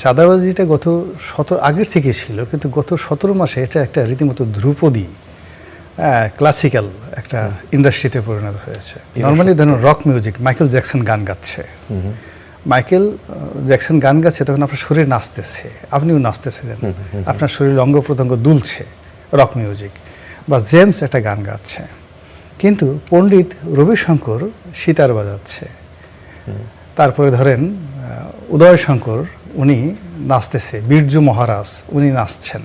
চাঁদাবাজিটা গত আগের থেকে ছিল, কিন্তু গত 17 মাসে এটা একটা রীতিমতো ধ্রুপদী ক্লাসিক্যাল একটা ইন্ডাস্ট্রিতে পরিণত হয়েছে। নর্মালি ধরুন রক মিউজিক, মাইকেল জ্যাকসন গান গাচ্ছে, মাইকেল জ্যাকসন গান গাচ্ছে, তখন আপনার শরীর নাচতেছে, আপনিও নাচতেছিলেন, আপনার শরীর অঙ্গ প্রত্যঙ্গ দুলছে, রক মিউজিক। বা জেমস একটা গান গাচ্ছে, কিন্তু পণ্ডিত রবিশঙ্কর সিতার বাজাচ্ছে। তারপরে ধরেন উদয় শঙ্কর, উনি নাচতেছে, বিরজু মহারাজ উনি নাচছেন।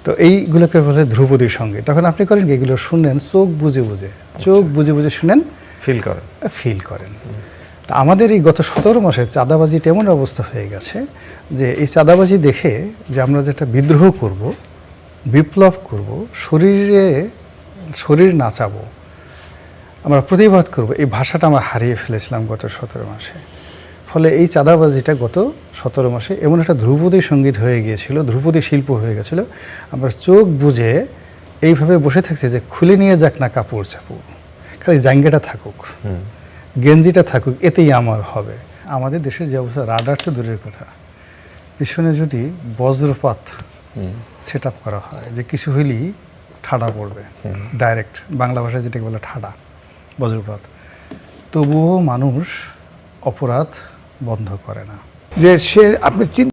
তো এইগুলোকে বলে ধ্রুপদী সঙ্গীত। তখন আপনি করেন কি, এগুলো শুনেন চোখ বুঝে বুঝে, চোখ বুঝে বুঝে শুনেন, ফিল করেন। তা আমাদের এই গত 17 মাসে চাঁদাবাজিটা এমন অবস্থা হয়ে গেছে যে এই চাঁদাবাজি দেখে যে আমরা যেটা বিদ্রোহ করব, বিপ্লব করব, শরীর নাচাবো, আমরা প্রতিবাদ করব, এই ভাষাটা আমরা হারিয়ে ফেলেছিলাম গত 17 মাসে। ফলে এই চাঁদাবাজিটা গত 17 মাসে এমন একটা ধ্রুপদী সঙ্গীত হয়ে গিয়েছিল, ধ্রুপদী শিল্প হয়ে গেছিল। আমরা চোখ বুঝে এইভাবে বসে থাকছি যে খুলে নিয়ে যাক না কাপড় চাপড়, খালি জাঙ্গিটা থাকুক, গেঞ্জিটা থাকুক, এতেই আমার হবে। আমাদের দেশের যে অবস্থা, রাডার তো দূরের কথা, পিছনে যদি বজ্রপাত সেট আপ করা হয় যে কিছু হইলেই ঠাডা পড়বে, ডাইরেক্ট বাংলা ভাষায় যেটাকে বলে ঠাডা, বজ্রপাত, তবুও মানুষ অপরাধ বন্ধ করে না। যে সে আপনি